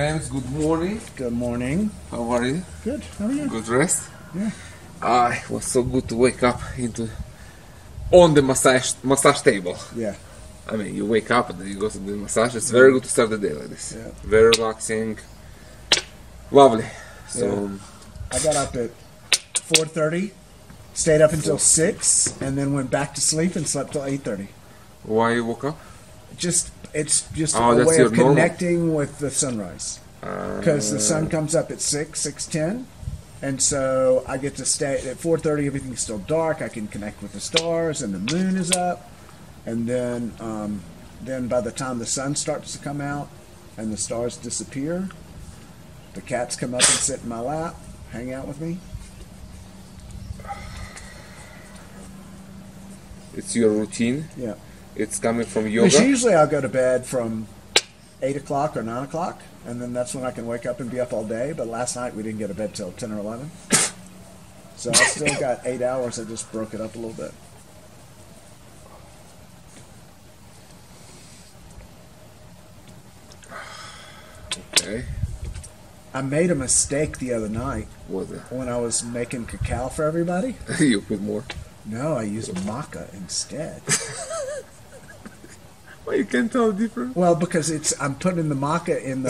friends, good morning. Good morning. How are you? Good. How are you? Good rest? Yeah. It was so good to wake up on the massage table. Yeah. I mean, you wake up and then you go to the massage. It's very good to start the day like this. Yeah. Very relaxing. Lovely. So I got up at 4:30, stayed up until 6, and then went back to sleep and slept till 8:30. Why you woke up? It's just Oh, a that's way your of normal. connecting with the sunrise. Because the sun comes up at 6:10, and so I get to stay at 4:30. Everything's still dark. I can connect with the stars, and the moon is up. And then by the time the sun starts to come out and the stars disappear, the cats come up and sit in my lap, hang out with me. It's your routine. Yeah. It's coming from yoga. Because usually I'll go to bed from 8 o'clock or 9 o'clock, and then that's when I can wake up and be up all day. But last night we didn't get to bed till 10 or 11. So I still got 8 hours. I just broke it up a little bit. Okay. I made a mistake the other night What's that? when I was making cacao for everybody. You put more. No, I used maca instead. Why you can't tell the difference? Well, because I'm putting the maca in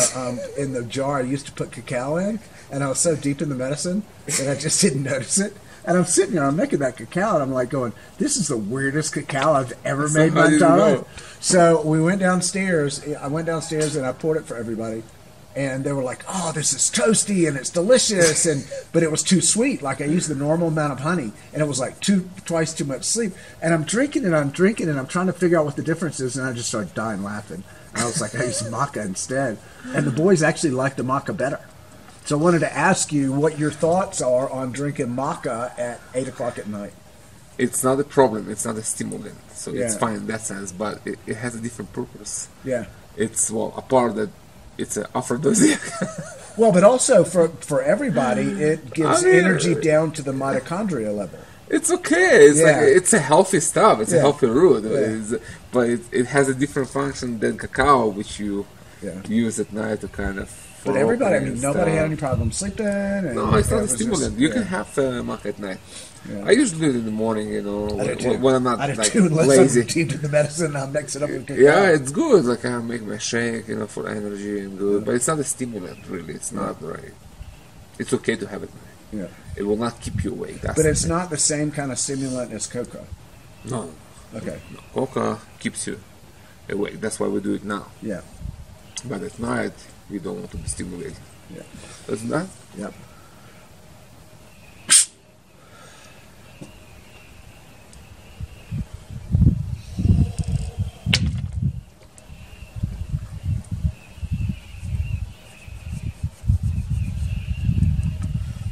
the jar I used to put cacao in, and I was so deep in the medicine that I just didn't notice it. And I'm sitting here, I'm making that cacao, and I'm like going, "This is the weirdest cacao I've ever made in my entire life." So we went downstairs. I went downstairs and I poured it for everybody, and they were like, "Oh, this is toasty and it's delicious," but it was too sweet. Like I used the normal amount of honey, and it was like twice too much sleep. And I'm drinking and I'm trying to figure out what the difference is, and I just started dying laughing. And I was like, I used maca instead, and the boys actually liked the maca better. So I wanted to ask you what your thoughts are on drinking maca at 8 o'clock at night. It's not a problem. It's not a stimulant, so it's Yeah. fine in that sense. But it has a different purpose. Yeah. It's apart that it's an aphrodisiac. Well, but also for everybody, it gives I mean, energy down to the mitochondria level. It's okay. It's Yeah. like it's a healthy stuff. It's a Yeah. healthy root. Yeah. But it has a different function than cacao, which you Yeah. use at night to kind of. But everybody, I and mean, nobody had stuff. any problem sleeping. And No, it's not it a was stimulant. just- You yeah. can have maca at night. Yeah. I usually do it in the morning, I do too. when I'm not I do like too, unless lazy. I'm deep in the medicine, I'll mix it up with cacao. Yeah, it's good. Like I make my shake, for energy and good. But it's not a stimulant, really. It's not right. It's okay to have it. Yeah. It will not keep you awake. That's But the it's thing. not the same kind of stimulant as cocoa. No, Okay. coca keeps you awake. That's why we do it now. Yeah. But at night, we don't want to be stimulated. Yeah. Isn't that? Yep.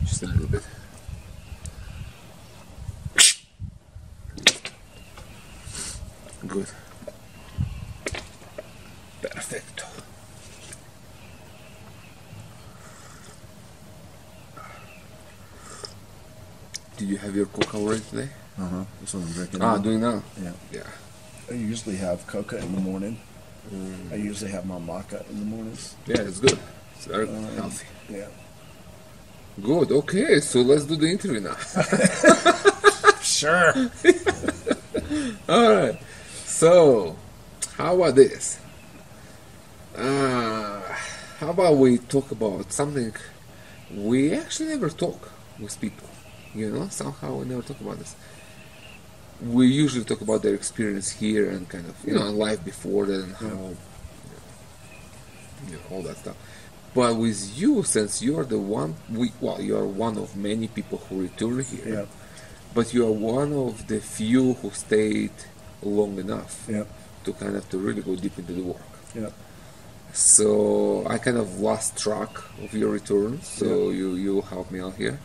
Just a little bit. Good. Perfecto. Did you have your coca already today? That's what I'm drinking. Doing now? Yeah. Yeah. I usually have coca in the morning. I usually have my maca in the mornings. Yeah, it's good. It's very healthy. Yeah. Good. Okay, so let's do the interview now. Sure. All right. So, how about this? How about we talk about something we actually never talk with people? Somehow we never talk about this. We usually talk about their experience here and kind of, life before that and how, all that stuff. But with you, since you're the one, you are one of many people who return here. Yeah. But you are one of the few who stayed long enough Yep. to kind of to really go deep into the work. Yep. So I kind of lost track of your return. So you helped me out here.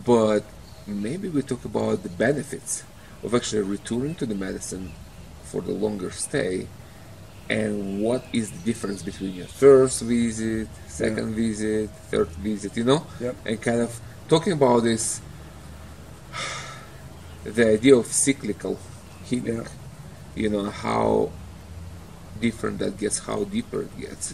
But maybe we talk about the benefits of actually returning to the medicine for the longer stay, and what is the difference between your first visit, second visit, third visit, Yep. and kind of talking about this, the idea of cyclical healing, how different that gets, how deeper it gets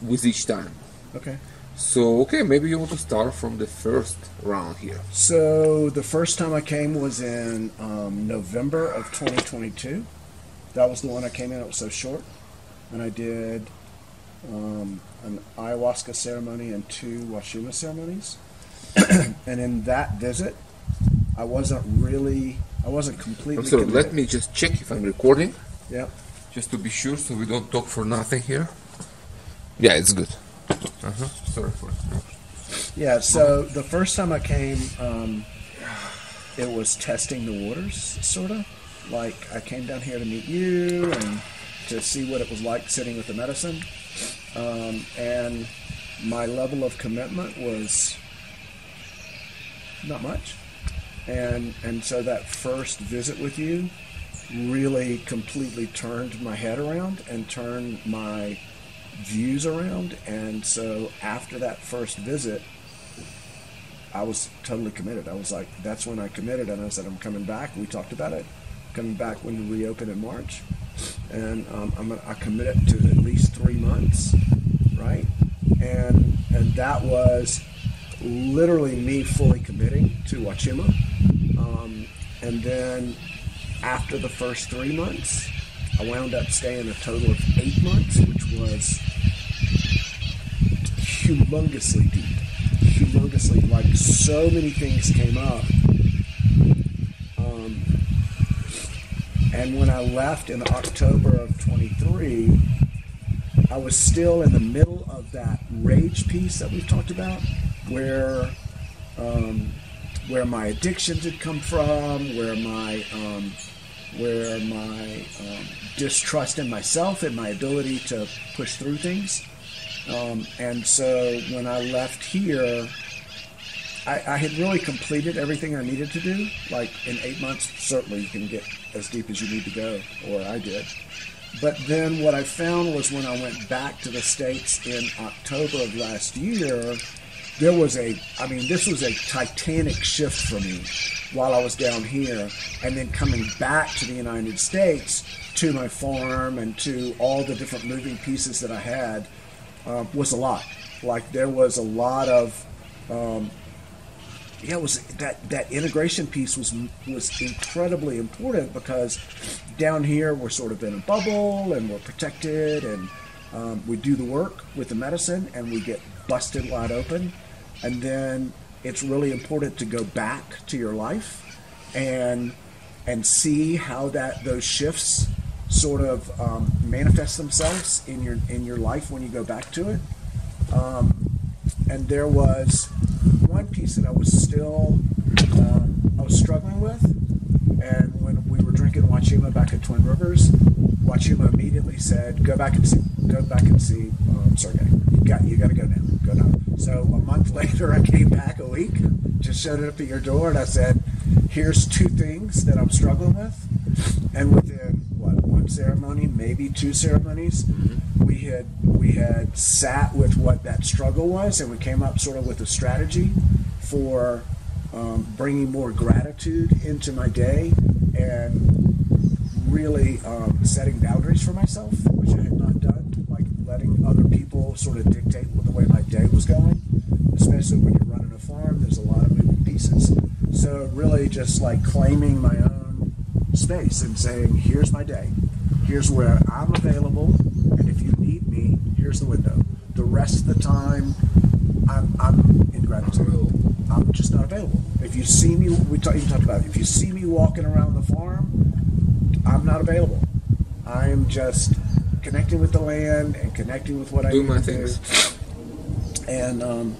with each time. Okay. So, okay, maybe you want to start from the first round here. So the first time I came was in November of 2022. That was the one I came in. It was so short, and I did an ayahuasca ceremony and 2 Huachuma ceremonies. And in that visit, I wasn't completely So committed. let me just check if I'm recording. Yep. Just to be sure, so we don't talk for nothing here. Yeah, it's good. Sorry for it. Yeah, so the first time I came, it was testing the waters, sort of. Like, I came down here to meet you and to see what it was like sitting with the medicine. And my level of commitment was not much. And so that first visit with you really completely turned my head around and turned my views around. And so after that first visit, I was totally committed. I was like, that's when I committed, and I said, I'm coming back. We talked about it, coming back when we reopen in March, and I committed to at least 3 months, right? And that was literally me fully committing to Huachuma. And then after the first 3 months, I wound up staying a total of 8 months, which was humongously deep. Humongously, like so many things came up. And when I left in October of 23, I was still in the middle of that rage piece that we've talked about, where my addictions had come from, where my distrust in myself and my ability to push through things. And so when I left here, I had really completed everything I needed to do. Like in 8 months, certainly you can get as deep as you need to go, or I did. But then what I found was when I went back to the States in October of last year, this was a titanic shift for me while I was down here, and then coming back to the United States, to my farm and to all the different moving pieces that I had, was a lot. Like there was a lot of, it was that integration piece was incredibly important, because down here we're sort of in a bubble and we're protected, and we do the work with the medicine and we get busted wide open. And then it's really important to go back to your life and see how those shifts sort of manifest themselves in your life when you go back to it. And there was one piece that I was still struggling with, and when we were drinking Huachuma back at Twin Rivers, Huachuma immediately said, "Go back and see Sergey. You got to go now. Go now." So a month later, I came back a week, just showed up at your door, and I said, "Here's 2 things that I'm struggling with." And within one ceremony, maybe 2 ceremonies, we had sat with what that struggle was, and we came up sort of with a strategy for bringing more gratitude into my day, and really setting boundaries for myself, which I had not done, like letting other people sort of dictate the way my day was going, especially when you're running a farm. There's a lot of moving pieces. So really just like claiming my own space and saying, here's my day. Here's where I'm available, and if you need me, here's the window. The rest of the time, I'm in gratitude. I'm just not available. If you see me, you talked about it. If you see me walking around the farm, I'm not available. I am just connecting with the land and connecting with what I do need my to things. Do.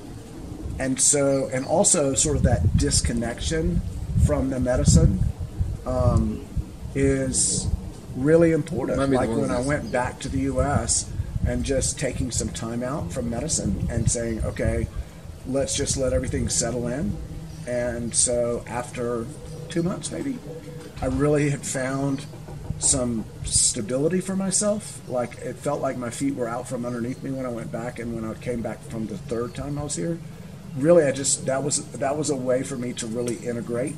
And also sort of that disconnection from the medicine is really important. Like when I went back to the U.S. and just taking some time out from medicine and saying, okay, let's just let everything settle in. And so after 2 months, maybe, I really had found some stability for myself. Like it felt like my feet were out from underneath me when I went back, and when I came back from the 3rd time I was here, really that was a way for me to really integrate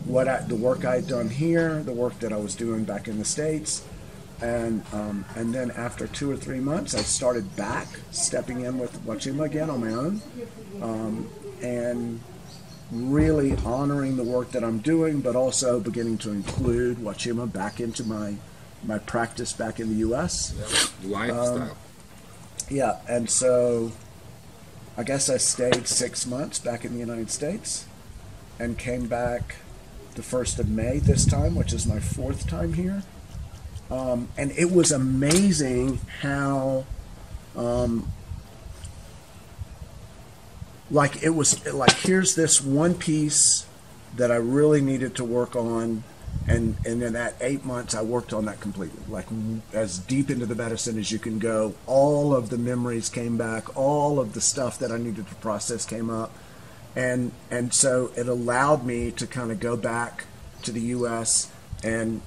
the work I had done here, the work that I was doing back in the States, And then after 2 or 3 months, I started back stepping in with Huachuma again on my own, and really honoring the work that I'm doing, but also beginning to include Huachuma back into my practice back in the U.S. Lifestyle. Yeah, and so I guess I stayed 6 months back in the United States and came back the 1st of May this time, which is my 4th time here. And it was amazing how, here's this one piece that I really needed to work on. And in that 8 months, I worked on that completely, like as deep into the medicine as you can go. All of the memories came back. All of the stuff that I needed to process came up. And so it allowed me to kind of go back to the U.S. and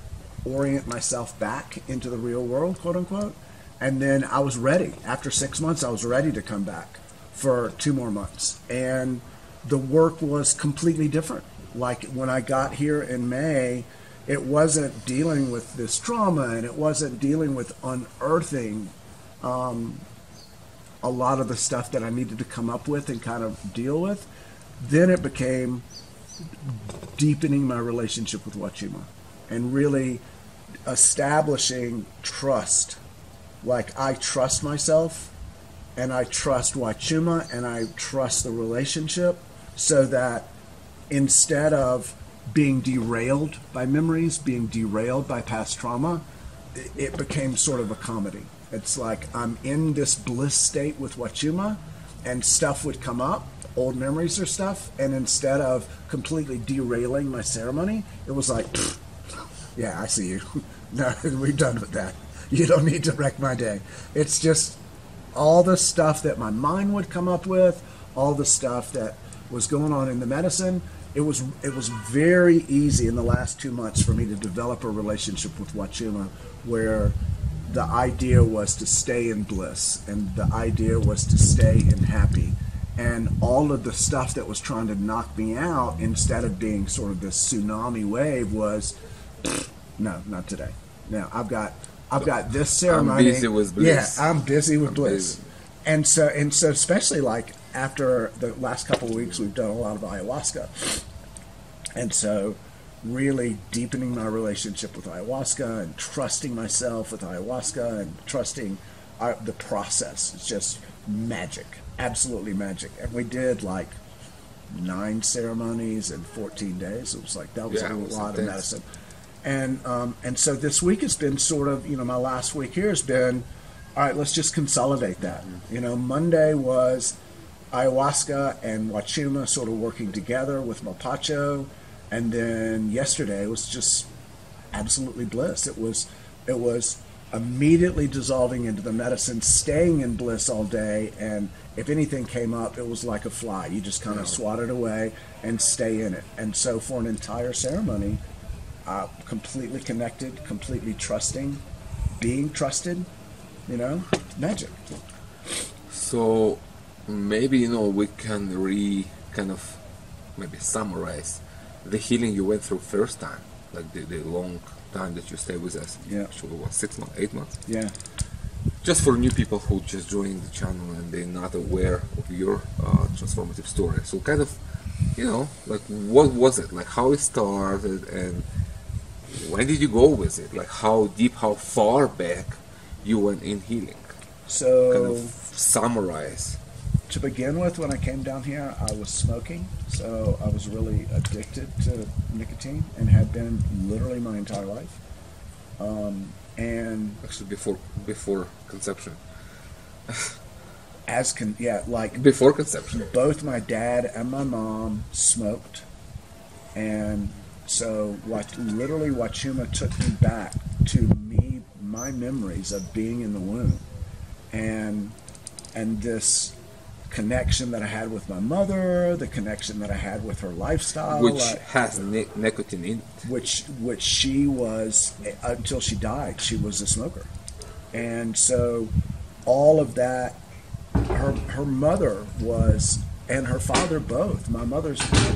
orient myself back into the real world, quote unquote. And then I was ready. After 6 months, I was ready to come back for 2 more months. And the work was completely different. Like when I got here in May, it wasn't dealing with this trauma, and it wasn't dealing with unearthing a lot of the stuff that I needed to come up with and kind of deal with. Then it became deepening my relationship with Huachuma and really establishing trust. Like I trust myself, and I trust Huachuma, and I trust the relationship, so that instead of being derailed by memories, being derailed by past trauma, it became sort of a comedy. It's like I'm in this bliss state with Huachuma, and stuff would come up, old memories or stuff, and instead of completely derailing my ceremony, it was like, yeah, I see you. No, we're done with that. You don't need to wreck my day. It's just all the stuff that my mind would come up with, all the stuff that was going on in the medicine. It was very easy in the last 2 months for me to develop a relationship with Huachuma where the idea was to stay in bliss, and the idea was to stay in happy. And all of the stuff that was trying to knock me out, instead of being sort of this tsunami wave, was, no, not today. Now I've got this ceremony. I'm busy with bliss. Yeah, I'm busy with bliss. And so especially like after the last couple of weeks, we've done a lot of ayahuasca. And so really deepening my relationship with ayahuasca and trusting myself with ayahuasca and trusting the process. It's just magic, absolutely magic. And we did like 9 ceremonies in 14 days. It was like, that was a lot of medicine. And so this week has been sort of, my last week here has been, all right, let's just consolidate that. Monday was ayahuasca and Huachuma sort of working together with Mapacho. And then yesterday was just absolutely bliss. It was immediately dissolving into the medicine, staying in bliss all day. And if anything came up, it was like a fly. You just kind of swat it away and stay in it. And so for an entire ceremony, completely connected, completely trusting, being trusted, magic. So maybe, we can maybe summarize the healing you went through first time, like the long time that you stayed with us. Yeah. Actually, what, 6 months, 8 months? Yeah. Just for new people who just joined the channel and they're not aware of your transformative story. So kind of, like what was it? Like how it started and when did you go with it? Like how deep, how far back you went in healing? So kind of summarize. To begin with, when I came down here, I was smoking, so I was really addicted to nicotine and had been literally my entire life. And actually, before conception. Before conception. Both my dad and my mom smoked, and so literally Huachuma took me back to my memories of being in the womb, and this connection that I had with my mother, the connection that I had with her lifestyle, which has nicotine in it, which she was until she died. She was a smoker, and so all of that. Her mother was, and her father both. My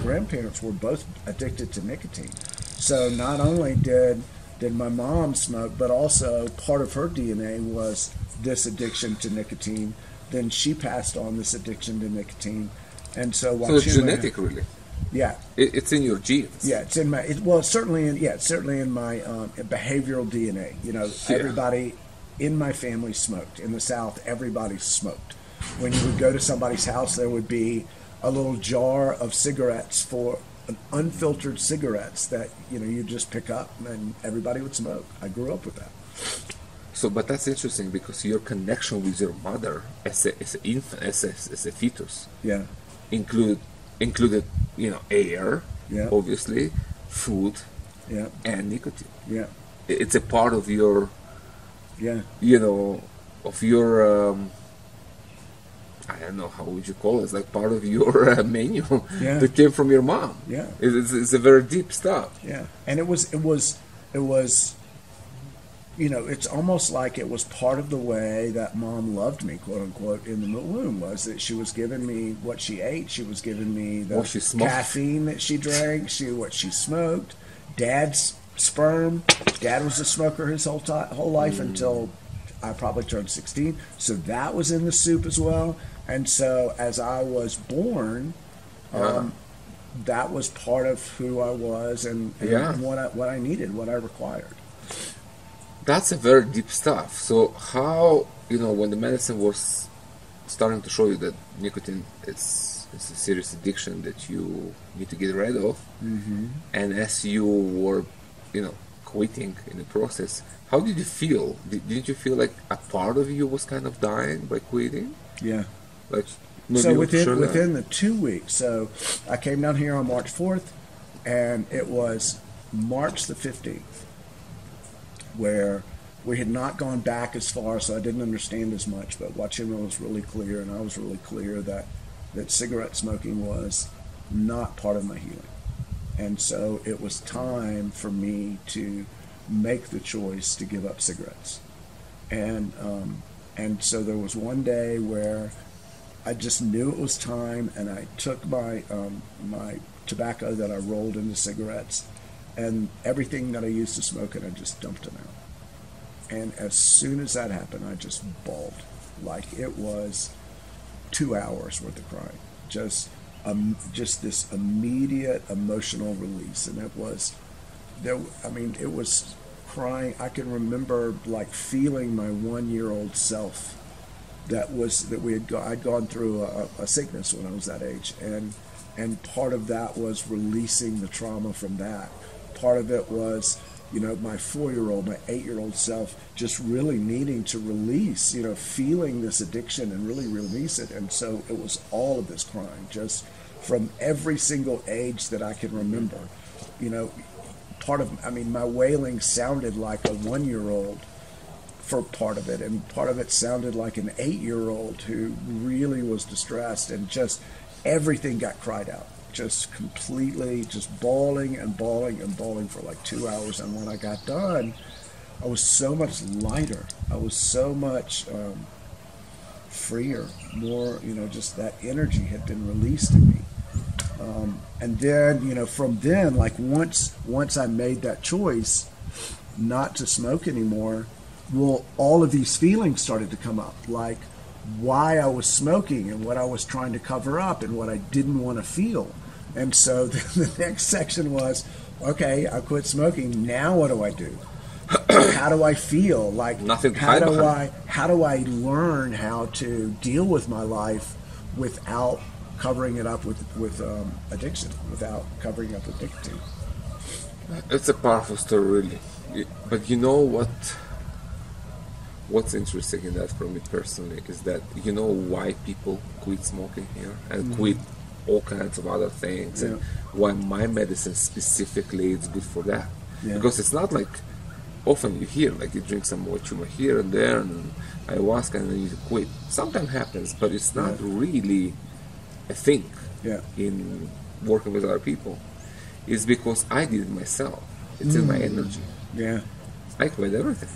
grandparents were both addicted to nicotine. So not only did Then my mom smoked, but also part of her DNA was this addiction to nicotine. Then she passed on this addiction to nicotine. And so it's genetic, really. Yeah. It's in your genes. Yeah, it's in my, it's certainly in my behavioral DNA. You know, everybody in my family smoked. In the South, everybody smoked. When you would go to somebody's house, there would be a little jar of cigarettes unfiltered cigarettes that, you know, you just pick up, and everybody would smoke. I grew up with that. So, but that's interesting because your connection with your mother as an infant, as a fetus, Yeah. included, you know, air, obviously, food, and nicotine. Yeah. It's a part of your, Yeah. you know, of your, I don't know, how would you call it? It's like part of your menu that came from your mom. Yeah. It's a very deep stuff. Yeah. And it was, you know, it's almost like it was part of the way that mom loved me, quote unquote, in the womb, was that she was giving me what she ate. She was giving me the caffeine that she drank, what she smoked. Dad's sperm. Dad was a smoker his whole life until I probably turned 16. So that was in the soup as well. And so as I was born, that was part of who I was and what I needed, what I required. That's a very deep stuff. So how, you know, when the medicine was starting to show you that nicotine is a serious addiction that you need to get rid of, and as you were, you know, quitting in the process, how did you feel? Did you feel like a part of you was kind of dying by quitting? Yeah. Like, so within the 2 weeks, so I came down here on March 4th, and it was March the 15th, where we had not gone back as far, so I didn't understand as much, but Huachuma was really clear, and I was really clear that cigarette smoking was not part of my healing. And so it was time for me to make the choice to give up cigarettes. And so there was one day where I just knew it was time, and I took my tobacco that I rolled into cigarettes, and everything that I used to smoke, and I just dumped them out. And as soon as that happened, I just bawled like it was 2 hours worth of crying. Just this immediate emotional release, and it was there. I mean, it was crying. I can remember like feeling my 1-year-old self. I'd gone through a sickness when I was that age, and part of that was releasing the trauma from that. Part of it was, you know, my 4-year-old, my 8-year-old self just really needing to release, you know, feeling this addiction and really release it. And so it was all of this crying, just from every single age that I can remember. You know, my wailing sounded like a 1-year-old for part of it, and part of it sounded like an 8-year-old who really was distressed, and just everything got cried out. Just completely, just bawling and bawling and bawling for like 2 hours. And when I got done, I was so much lighter. I was so much freer, more, you know, just that energy had been released in me. And then, you know, from then, like once I made that choice not to smoke anymore, well, all of these feelings started to come up, like why I was smoking and what I was trying to cover up and what I didn't want to feel. And so the next section was, okay, I quit smoking. Now what do I do? How do I feel? Like, nothing. How do I learn how to deal with my life without covering it up with addiction, without covering up with nicotine? It's a powerful story, really. But you know what's interesting in that for me personally is that, you know, why people quit smoking here and quit all kinds of other things, and why my medicine specifically is good for that. Because it's not like often you hear like you drink some Huachuma here and there and ayahuasca and then you quit. Sometimes happens, but it's not really a thing in working with other people. It's because I did it myself. It's in my energy. I quit everything.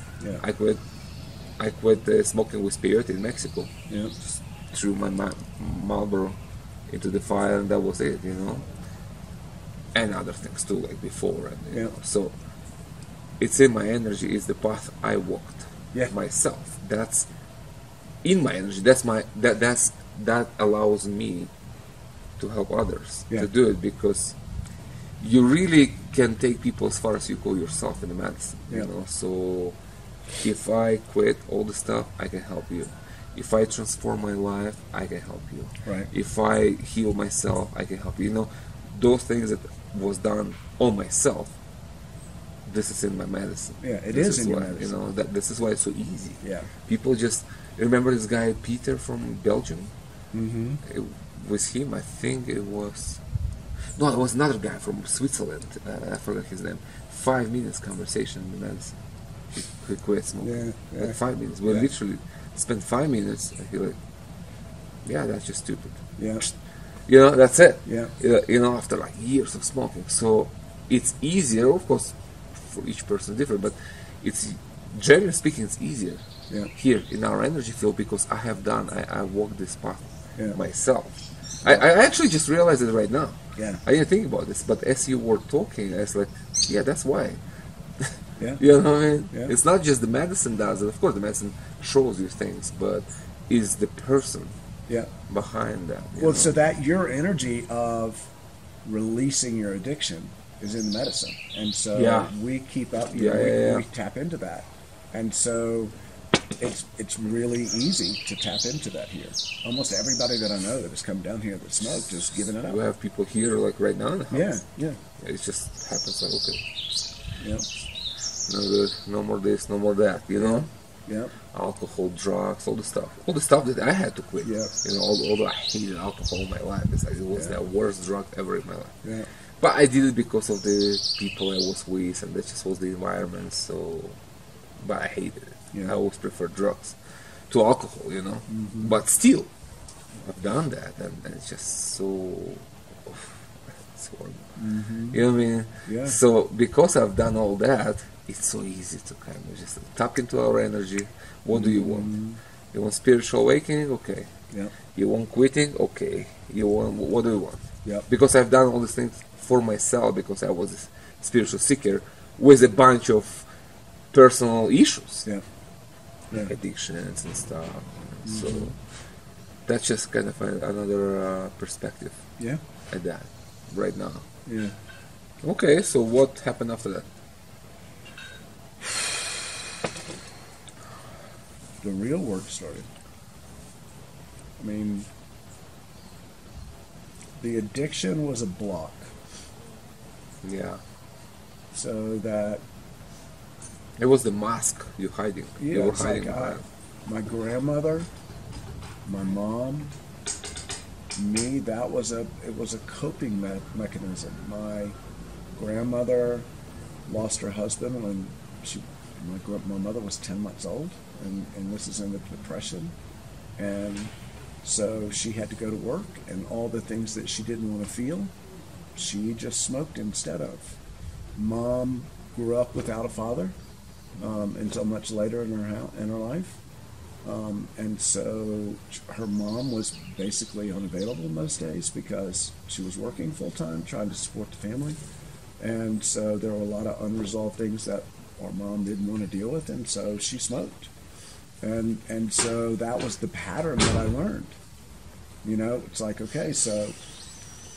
I quit smoking with peyote in Mexico. Just threw my Marlboro into the fire, and that was it, you know. And other things too, like before. And, you know. So it's in my energy. It's the path I walked Yeah. myself. That's in my energy. That allows me to help others Yeah. to do it, because you really can take people as far as you go yourself in the medicine. Yeah. You know, so if I quit all the stuff, I can help you. If I transform my life, I can help you. Right. If I heal myself, I can help you. You know, those things that was done on myself, this is in my medicine. Yeah, it This is in your why, medicine. You know, this is why it's so easy. Yeah. People just remember this guy Peter from Belgium. Mm-hmm. It was him. I think it was. No, it was another guy from Switzerland. I forgot his name. 5 minutes conversation in the medicine. He quit smoking. Yeah. Like 5 minutes. We Yeah. literally spent 5 minutes, and he like, yeah, that's just stupid. Yeah. You know, that's it. Yeah. You know, after like years of smoking. So it's easier, of course, for each person different, but it's, generally speaking, it's easier Yeah. here in our energy field, because I walked this path Yeah. myself. I actually just realized it right now. Yeah. I didn't think about this, but as you were talking, I was like, yeah, that's why. Yeah. You know what I mean? Yeah. It's not just the medicine does it. Of course, the medicine shows you things, but is the person Yeah. behind that. you Well, know? so that your energy of releasing your addiction is in the medicine, and so Yeah. we keep up. We tap into that, and so it's really easy to tap into that here. Almost everybody that I know that has come down here that smoked is giving it up. We have people here like right now in the house. Yeah. It just happens like, okay, Yeah. no good, no more this, no more that, you know? Yeah. Alcohol, drugs, all the stuff that I had to quit. Yeah. You know, although I hated alcohol in my life, it's like it was Yeah. the worst drug ever in my life. Yeah. But I did it because of the people I was with, and that just was the environment. So, but I hated it. Yeah. I always prefer drugs to alcohol, you know. Mm-hmm. But still, I've done that, and it's just so. It's horrible. Mm-hmm. You know what I mean? Yeah. So because I've done all that, it's so easy to kind of just tap into our energy. What do you want? You want spiritual awakening? Okay. Yeah. You want quitting? Okay. You want, what do you want? Yeah. Because I've done all these things for myself, because I was a spiritual seeker with a bunch of personal issues, Yeah. like addictions and stuff. So that's just kind of another perspective Yeah. at that right now. Yeah. Okay, so what happened after that? The real work started. I mean, the addiction was a block, Yeah, so that it was the mask you hiding. You were it's like hiding behind. my grandmother, my mom, me. It was a coping mechanism. My grandmother lost her husband when my mother was 10 months old, and this is in the Depression, and so she had to go to work, and all the things that she didn't want to feel, she just smoked instead of. Mom grew up without a father until much later in her life, and so her mom was basically unavailable most days because she was working full time, trying to support the family, and so there were a lot of unresolved things that our mom didn't want to deal with, and so she smoked. And so that was the pattern that I learned. You know, it's like, okay, so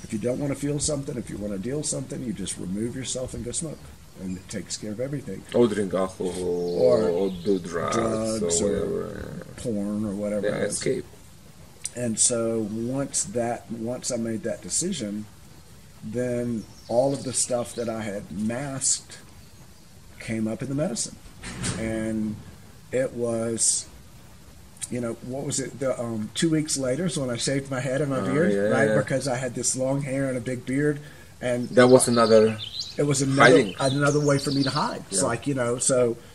if you don't want to feel something, if you want to deal something, you just remove yourself and go smoke. And it takes care of everything. Or drink alcohol, or do drugs or whatever. Porn or whatever. Yeah, escape. And so once I made that decision, then all of the stuff that I had masked came up in the medicine. And it was, what was it? The 2 weeks later is when I shaved my head and my beard, right? Yeah. Because I had this long hair and a big beard, and that was another. It was hiding. another way for me to hide. It's like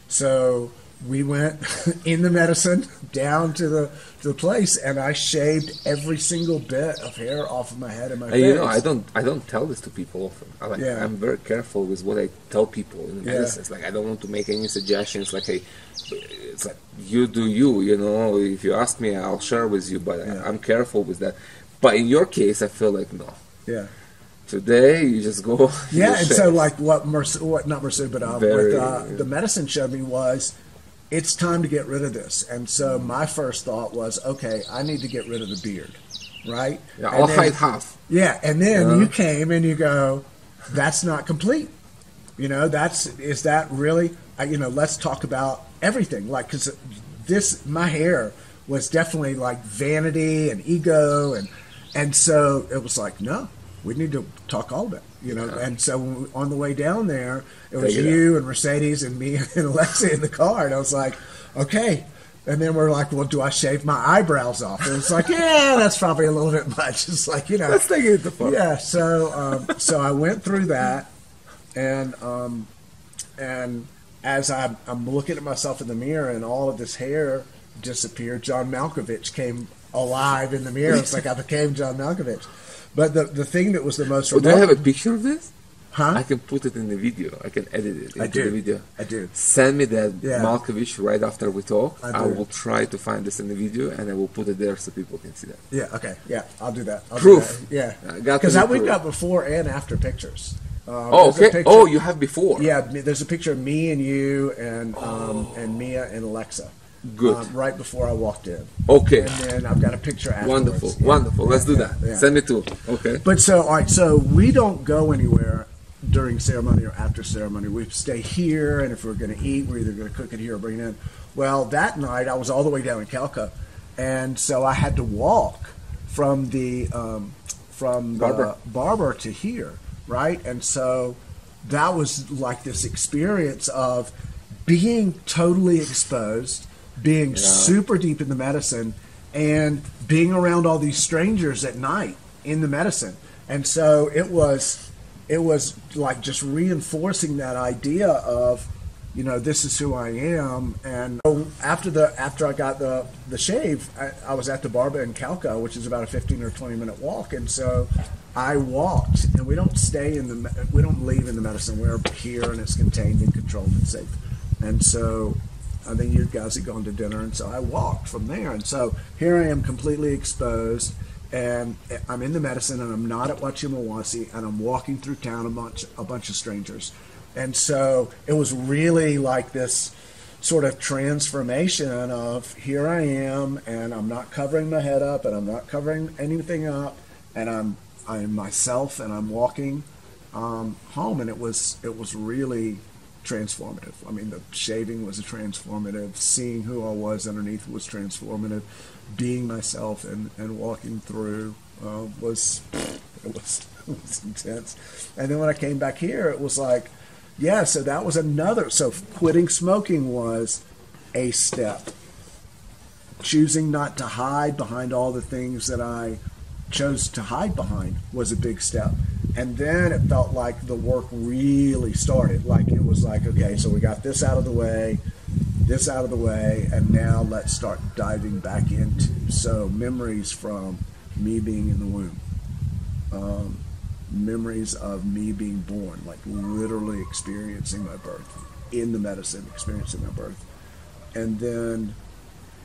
so we went in the medicine down to the place, and I shaved every single bit of hair off of my head and my face. I don't tell this to people often. I'm very careful with what I tell people in the medicine. It's like I don't want to make any suggestions. Like, hey, it's like you do you. If you ask me, I'll share with you. But I'm careful with that. But in your case, I feel like no. Yeah. Today, you just go. Yeah, and so like what not Mercer, but Very, what the medicine showed me was, it's time to get rid of this. And so my first thought was, okay, I need to get rid of the beard, right? Yeah, and I'll then, hide half. Yeah, and then you came and you go, that's not complete. You know, is that really? Let's talk about everything. Like, because my hair was definitely like vanity and ego, and so it was like, no, we need to talk all of it. And so when on the way down there, it was you and Mercedes and me and Alexa in the car, and I was like, okay. And then we're like, well, do I shave my eyebrows off? And it's like, yeah, that's probably a little bit much. It's like, let's take it to fun. Yeah. So I went through that, and as I'm looking at myself in the mirror, and all of this hair disappeared, John Malkovich came alive in the mirror. It's like I became John Malkovich. But the thing that was the most do I have a picture of this? Huh? I can put it in the video. I can edit it into the video. I do. Send me that Malkovich right after we talk. I will try to find this in the video, and I will put it there so people can see that. Yeah, okay. Yeah, I'll do that. Proof. Yeah. Because we've got before and after pictures. Okay. Oh, you have before. Yeah, there's a picture of me and you and Mia and Alexa. Good. Right before I walked in. Okay. And then I've got a picture afterwards. Wonderful. Let's do that. Yeah. Send me two. Okay. But all right, so we don't go anywhere during ceremony or after ceremony. We stay here, and if we're going to eat, we're either going to cook it here or bring it in. Well, that night I was all the way down in Calca, and so I had to walk from the barber to here, right? And so that was like this experience of being totally exposed, being super deep in the medicine, and being around all these strangers at night in the medicine. And so it was like just reinforcing that idea of, this is who I am. And after I got the shave, I was at the barber in Calca, which is about a 15 or 20 minute walk. And so I walked, and we don't leave in the medicine. We're here, and it's contained and controlled and safe. And so I think you guys had gone to dinner, and so I walked from there. And so here I am completely exposed, and I'm in the medicine, and I'm not at Huachuma Wasi, and I'm walking through town a bunch of strangers. And so it was really like this sort of transformation of here I am, and I'm not covering my head up, and I'm not covering anything up, and I'm myself, and I'm walking home, and it was really transformative. I mean, the shaving was transformative. Seeing who I was underneath was transformative. Being myself and walking through was intense. And then when I came back here, it was like, so that was another. So quitting smoking was a step. Choosing not to hide behind all the things that I chose to hide behind was a big step. And then it felt like the work really started. Like it was like, okay, so we got this out of the way, and now let's start diving back into. So memories from me being in the womb, memories of me being born, like literally experiencing my birth, in the medicine, experiencing my birth. And then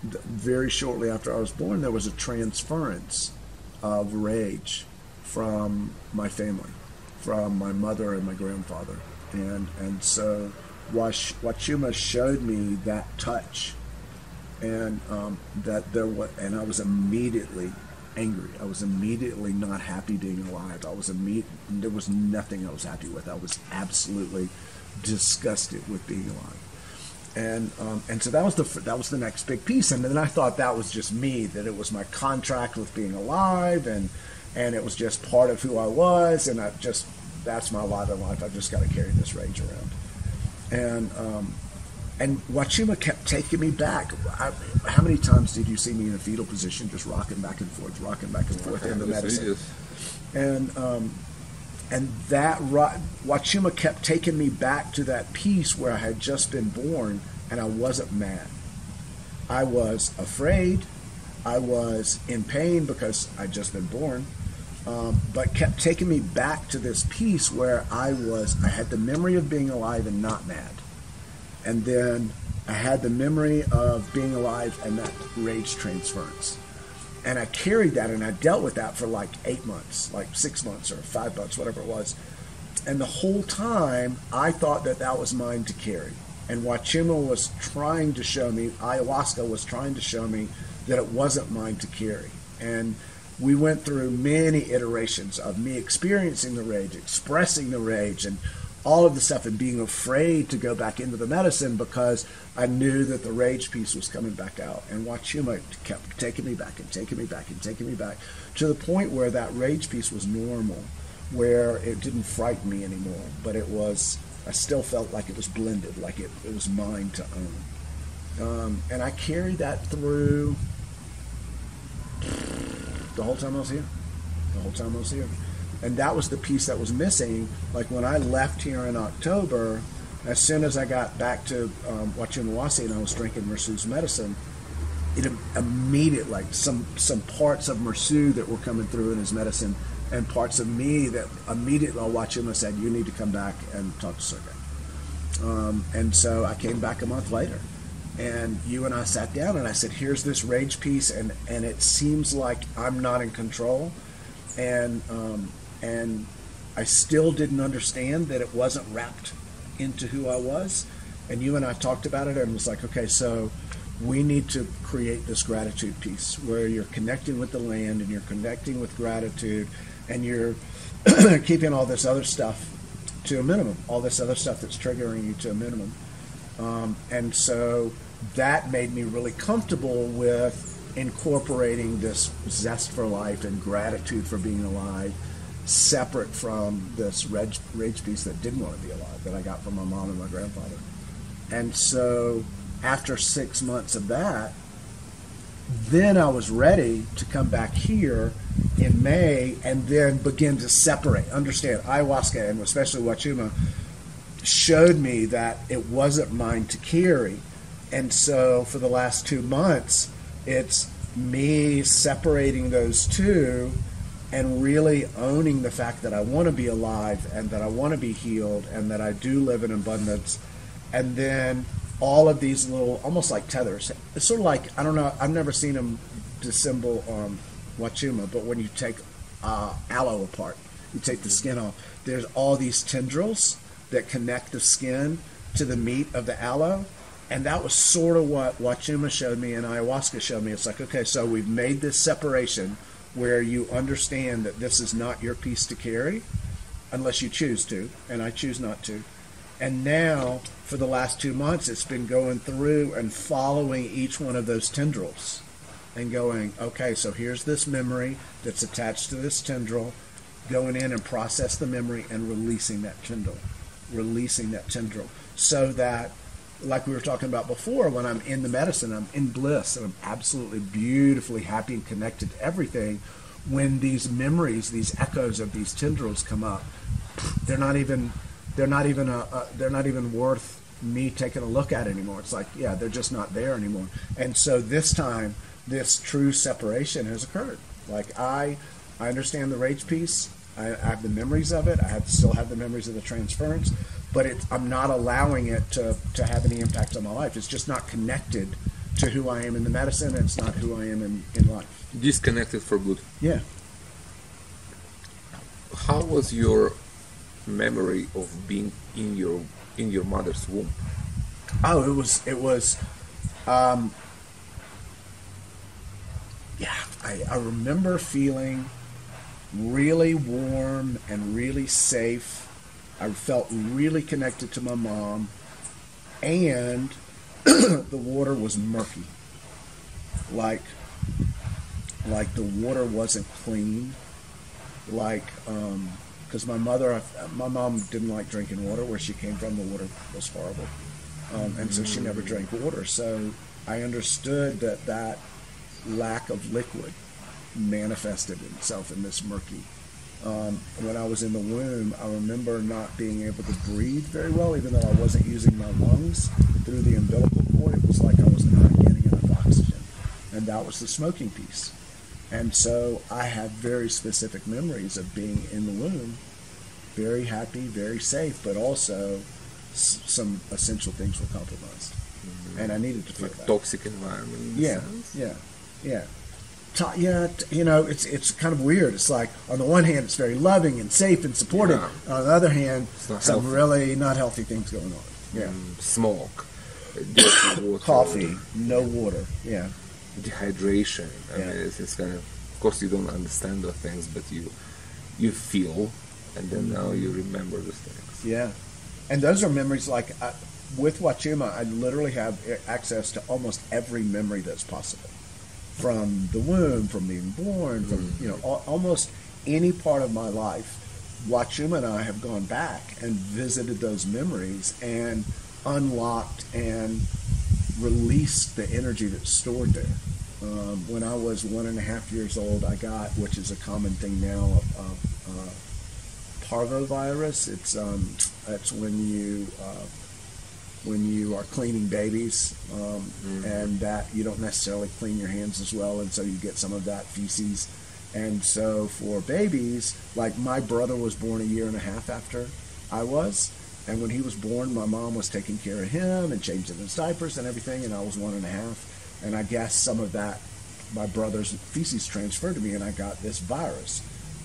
very shortly after I was born, there was a transference of rage from my family, from my mother and my grandfather, and so Huachuma showed me that touch, and that there was, and I was immediately angry. I was immediately not happy being alive. There was nothing I was happy with. I was absolutely disgusted with being alive. And so that was the next big piece. And then I thought that was just me, that it was my contract with being alive, and it was just part of who I was, and that's my lot in life. I've just got to carry this rage around. And Huachuma kept taking me back. How many times did you see me in a fetal position, just rocking back and forth in the medicine? And that Huachuma kept taking me back to that piece where I had just been born, and I wasn't mad. I was afraid. I was in pain because I'd just been born, but kept taking me back to this piece where I had the memory of being alive and not mad. And then I had the memory of being alive and that rage transference. And I carried that, and I dealt with that for like 8 months, like 6 months or 5 months, whatever it was. And the whole time, I thought that that was mine to carry. And Huachuma was trying to show me, ayahuasca was trying to show me that it wasn't mine to carry. And we went through many iterations of me experiencing the rage, expressing the rage, and all of the stuff, and being afraid to go back into the medicine because I knew that the rage piece was coming back out. And Huachuma kept taking me back and taking me back and taking me back to the point where that rage piece was normal, where it didn't frighten me anymore, but it was, I still felt like it was blended, like it was mine to own. And I carried that through the whole time I was here. The whole time I was here. And that was the piece that was missing. Like when I left here in October, as soon as I got back to Huachuma Wasi and I was drinking Mersu's medicine, it immediately, like some parts of Mersu that were coming through in his medicine and parts of me that immediately Huachuma said, you need to come back and talk to Sergey. And so I came back a month later. And you and I sat down and I said, here's this rage piece, and it seems like I'm not in control. And I still didn't understand that it wasn't wrapped into who I was. And you and I talked about it and was like, okay, so we need to create this gratitude piece where you're connecting with the land and you're connecting with gratitude and you're keeping all this other stuff to a minimum, all this other stuff that's triggering you to a minimum. And so that made me really comfortable with incorporating this zest for life and gratitude for being alive, separate from this rage piece that didn't want to be alive, that I got from my mom and my grandfather. And so after 6 months of that, then I was ready to come back here in May and then begin to separate, understand ayahuasca, and especially Huachuma, showed me that it wasn't mine to carry. And so for the last 2 months, it's me separating those two and really owning the fact that I want to be alive and that I want to be healed and that I do live in abundance. And then all of these little, almost like tethers. It's sort of like, I don't know, I've never seen them dissemble Huachuma, but when you take aloe apart, you take the skin off, there's all these tendrils that connect the skin to the meat of the aloe. And that was sort of what Huachuma showed me and ayahuasca showed me. It's like, okay, so we've made this separation where you understand that this is not your piece to carry unless you choose to, and I choose not to. And now, for the last 2 months, it's been going through and following each one of those tendrils and going, okay, so here's this memory that's attached to this tendril, going in and process the memory and releasing that tendril, so that, like we were talking about before, when I'm in the medicine, I'm in bliss and I'm absolutely beautifully happy and connected to everything. When these memories, these echoes of these tendrils come up, they're not even worth me taking a look at anymore. It's like, yeah, they're just not there anymore. And so this time, this true separation has occurred. Like I understand the rage piece. I have the memories of it. Still have the memories of the transference, but I'm not allowing it to have any impact on my life. It's just not connected to who I am in the medicine, and it's not who I am in life. Disconnected for good. Yeah. How was your memory of being in your mother's womb? Oh, it was I remember feeling really warm and really safe. I felt really connected to my mom, and the water was murky. Like the water wasn't clean. Because my mom didn't like drinking water. Where she came from, the water was horrible. And so she never drank water. So I understood that lack of liquid manifested itself in this murky. When I was in the womb, I remember not being able to breathe very well, even though I wasn't using my lungs through the umbilical cord. It was like I was not getting enough oxygen. And that was the smoking piece. And so I have very specific memories of being in the womb, very happy, very safe, but also some essential things were compromised. Mm-hmm. And I needed to fix that. Toxic environment. Yeah. it's kind of weird. It's like, on the one hand, it's very loving and safe and supportive. Yeah. On the other hand, some healthy. really not healthy things going on. Yeah. Smoke, dirty water, Coffee, no water. Yeah. dehydration. I Yeah. mean, it's kind of course, you don't understand those things, but you feel, and then now you remember those things. Yeah. And those are memories like, with Huachuma, I literally have access to almost every memory that's possible. From the womb, from being born, from, almost any part of my life. Huachuma and I have gone back and visited those memories and unlocked and released the energy that's stored there. When I was 1.5 years old, I got, which is a common thing now, parvovirus. It's when you are cleaning babies, and that you don't necessarily clean your hands as well, and so you get some of that feces. And so for babies, like my brother was born 1.5 years after I was, and when he was born, my mom was taking care of him and changing his diapers and everything, and I was 1.5, and I guess some of that, my brother's feces transferred to me, and I got this virus.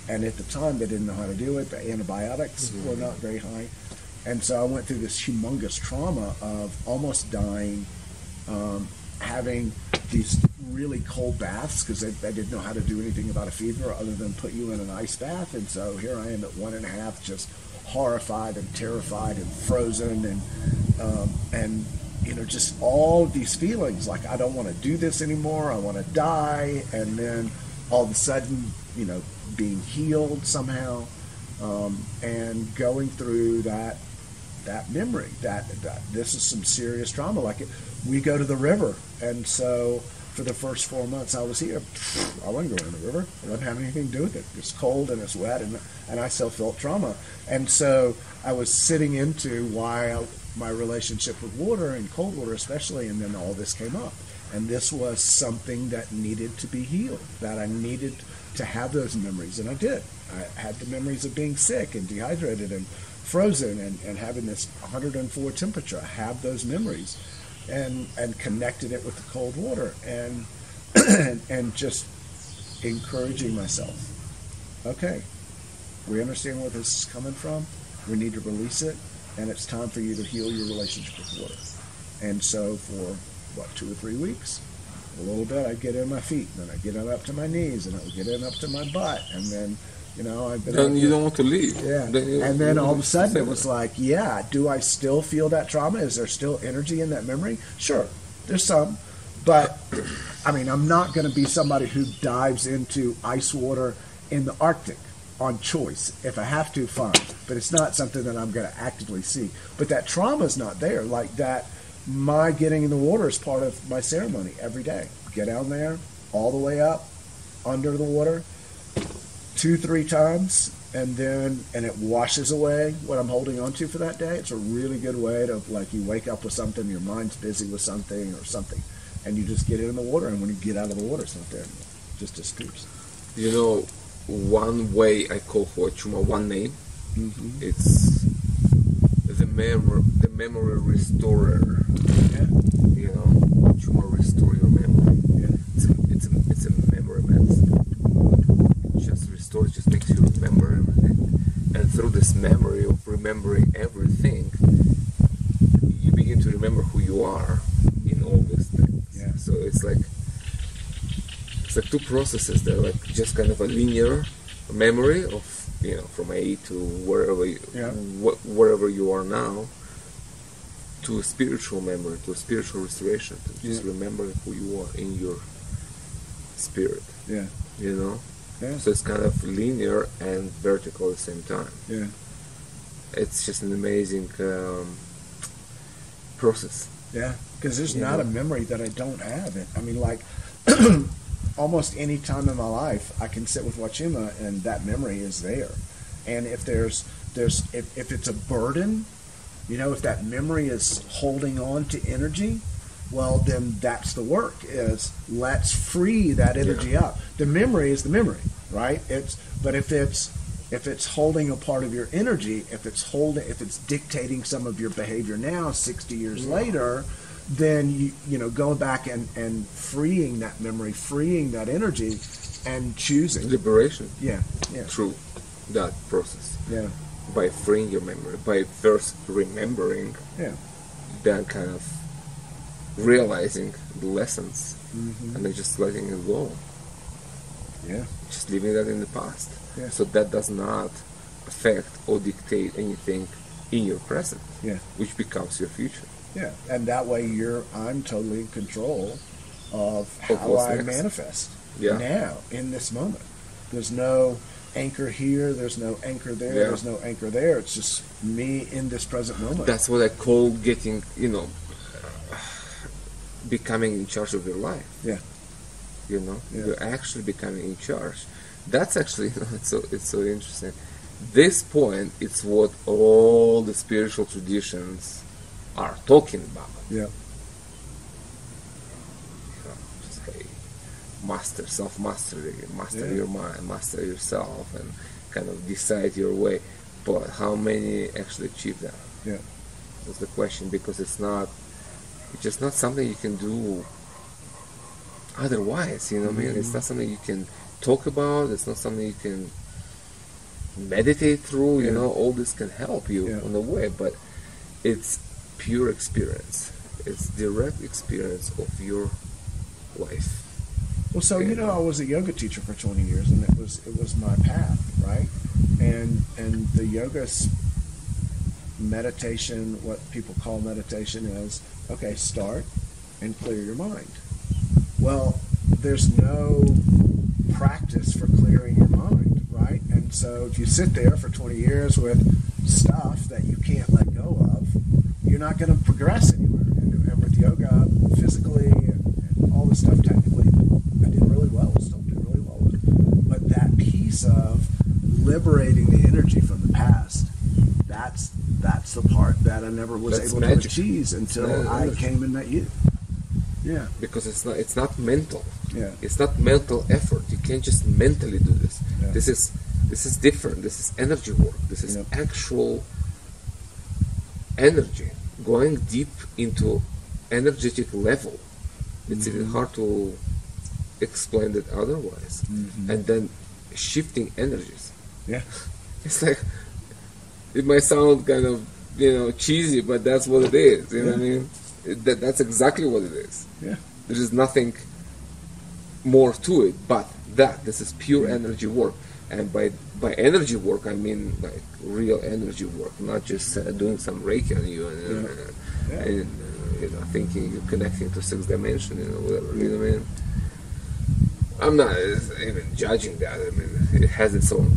And at the time, they didn't know how to do it. The antibiotics were not very high. And so I went through this humongous trauma of almost dying, having these really cold baths because they didn't know how to do anything about a fever other than put you in an ice bath. And so here I am at 1.5, just horrified and terrified and frozen and just all of these feelings like I don't want to do this anymore. I want to die. And then all of a sudden, being healed somehow, and going through that memory that this is some serious trauma. Like we go to the river, and so for the first 4 months I was here, I wasn't going in the river. I wasn't having anything to do with it. It's cold and it's wet, and I still felt trauma. And so I was sitting into my relationship with water and cold water especially, and then all this came up. And this was something that needed to be healed, that I needed to have those memories, and I did. I had the memories of being sick and dehydrated and frozen and having this 104 temperature. I have those memories and connected it with the cold water and and just encouraging myself. Okay, we understand where this is coming from. We need to release it, and it's time for you to heal your relationship with water. And so for 2 or 3 weeks, a little bit, I'd get in my feet, and then I'd get in up to my knees, and I would get in up to my butt, and then, I've been... Then you don't want to leave. Yeah. And then all of a sudden it was like, do I still feel that trauma? Is there still energy in that memory? Sure, there's some. But, I'm not going to be somebody who dives into ice water in the Arctic on choice. If I have to, fine. But it's not something that I'm going to actively seek. But that trauma's not there. Like that... My getting in the water is part of my ceremony every day. Get down there, all the way up, under the water, 2-3 times, and it washes away what I'm holding on to for that day. It's a really good way to, like, you wake up with something, your mind's busy with something or something, and you just get in the water, and when you get out of the water, it's not there anymore. It just disappears. One way I call Huachuma, one name, it's the memory restorer. Yeah. Huachuma restore your memory. Yeah. It's a memory medicine. It just restores, just makes you remember everything. And through this memory of remembering everything, you begin to remember who you are in all these things. Yeah. So it's like two processes. They're like just kind of a linear memory of from A to wherever you are now, to a spiritual memory, to a spiritual restoration, to just remember who you are in your spirit. Yeah. Yeah. So it's kind of linear and vertical at the same time. Yeah. It's just an amazing process. Yeah, because there's not a memory that I don't have. Almost any time in my life, I can sit with Huachuma and that memory is there. And if if it's a burden, if that memory is holding on to energy, well, then that's the work, is let's free that energy up. The memory is the memory, right? But if it's If it's holding a part of your energy, if it's dictating some of your behavior now, 60 years later, then going back and freeing that memory, freeing that energy, and choosing liberation. Yeah. Through that process. Yeah. By freeing your memory, by first remembering, then kind of realizing the lessons, and then just letting it go. Yeah. Just leaving that in the past. Yeah. So that does not affect or dictate anything in your present, which becomes your future. Yeah, and that way I'm totally in control of how I manifest now, in this moment. There's no anchor here, there's no anchor there, there's no anchor there. It's just me in this present moment. That's what I call getting, becoming in charge of your life. Yeah. You're actually becoming in charge. That's actually, it's so interesting. This point, it's what all the spiritual traditions are talking about. Yeah. Just, hey, master, self-mastery, master your mind, master yourself, and kind of decide your way. But how many actually achieve that? Yeah. That's the question, because it's just not something you can do otherwise, I mean? It's not something you can talk about, it's not something you can meditate through, all this can help you on the way, but it's pure experience. It's direct experience of your life. Well, so I was a yoga teacher for 20 years, and it was my path, right? And the yoga meditation, what people call meditation, is start and clear your mind. Well, there's no practice for clearing your mind, right? And so if you sit there for 20 years with stuff that you can't let go of, you're not going to progress anywhere. And with yoga, physically and all this stuff, technically, I did really well, still do really well with it. But that piece of liberating the energy from the past, that's the part that I never was able to achieve until I came and met you. Yeah. Because it's not mental. Yeah. It's not mental effort. You can't just mentally do this. Yeah. This is different. This is energy work. This is actual energy going deep into energetic level. It's even hard to explain it otherwise. And then shifting energies. Yeah. It's like, it might sound kind of cheesy, but that's what it is. You know what I mean? That's exactly what it is. Yeah. There is nothing more to it but that. This is pure energy work. And by energy work, I mean like real energy work, not just doing some Reiki on you and thinking you're connecting to sixth dimension, whatever. You know what I mean? I'm not even judging that. I mean, it has its own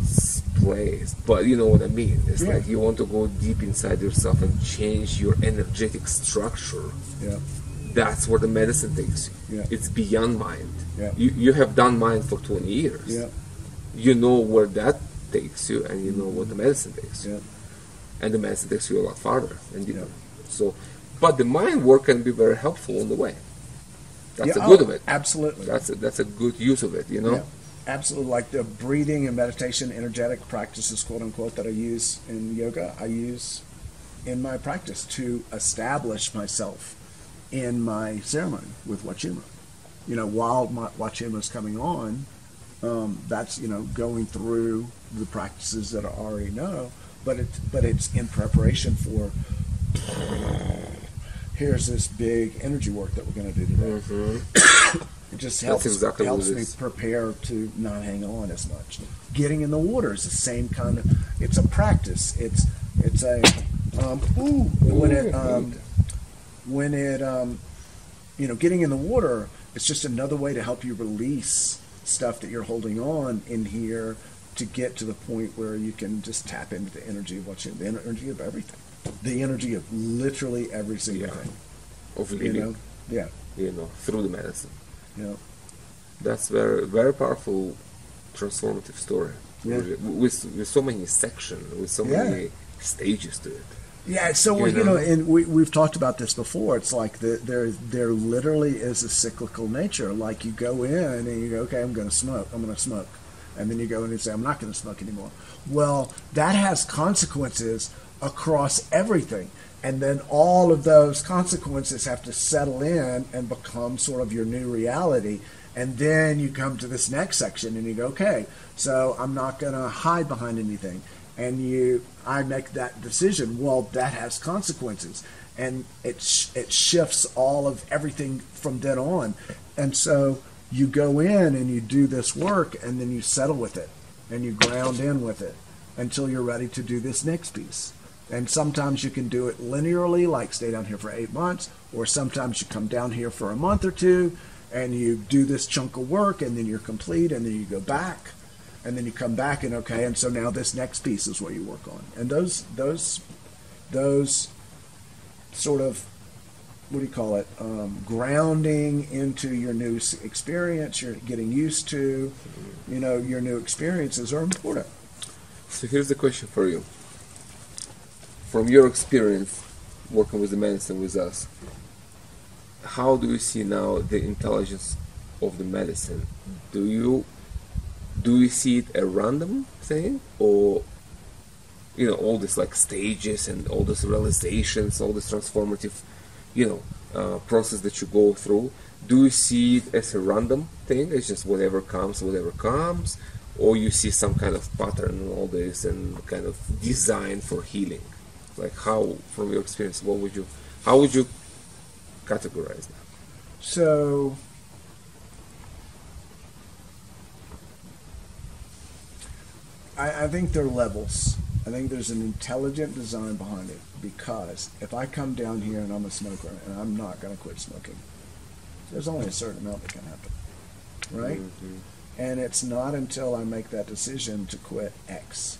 place, but you know what I mean. It's like you want to go deep inside yourself and change your energetic structure. Yeah. That's where the medicine takes you. Yeah. It's beyond mind. Yeah. You have done mind for 20 years. Yeah. You know where that takes you, and you know what the medicine takes you. Yeah. And the medicine takes you a lot farther and deeper. So, but the mind work can be very helpful on the way. That's the good of it. Absolutely. That's a good use of it, Yeah, absolutely. Like the breathing and meditation, energetic practices, quote unquote, that I use in yoga, I use in my practice to establish myself in my ceremony with Huachuma. While my Huachuma is coming on, that's going through the practices that I already know, but it's in preparation for. Here's this big energy work that we're going to do today. It just helps me prepare to not hang on as much. Getting in the water is the same kind of. It's a practice. It's a getting in the water. It's just another way to help you release stuff that you're holding on in here to get to the point where you can just tap into the energy of the energy of everything. The energy of literally every single thing. Of living. Through the medicine. Yeah. That's very, very powerful, transformative story. Yeah. With so many sections, with so many stages to it. Yeah, so and we've talked about this before. It's like there literally is a cyclical nature. Like you go in and you go, okay, I'm going to smoke. And then you go in and say, I'm not going to smoke anymore. Well, that has consequences across everything. And then all of those consequences have to settle in and become sort of your new reality. And then you come to this next section and you go, okay, so I'm not going to hide behind anything. And I make that decision. Well, that has consequences. And it shifts all of everything from then on. And so you go in and you do this work, and then you settle with it, and you ground in with it until you're ready to do this next piece. And sometimes you can do it linearly, like stay down here for 8 months, or sometimes you come down here for a month or two, and you do this chunk of work, and then you're complete, and then you go back, and then you come back, and okay, and so now this next piece is what you work on. And those sort of, what do you call it, grounding into your new experience, you're getting used to, your new experiences are important. So here's the question for you. From your experience working with the medicine with us, how do you see now the intelligence of the medicine? Do you see it a random thing, or all this like stages and all these realizations, all this transformative process that you go through? Do you see it as a random thing? It's just whatever comes, or you see some kind of pattern in all this and kind of design for healing? Like, how, from your experience, how would you categorize that? So, I think there are levels. I think there's an intelligent design behind it, because if I come down here and I'm a smoker and I'm not going to quit smoking, there's only a certain amount that can happen, right? Mm-hmm. And it's not until I make that decision to quit X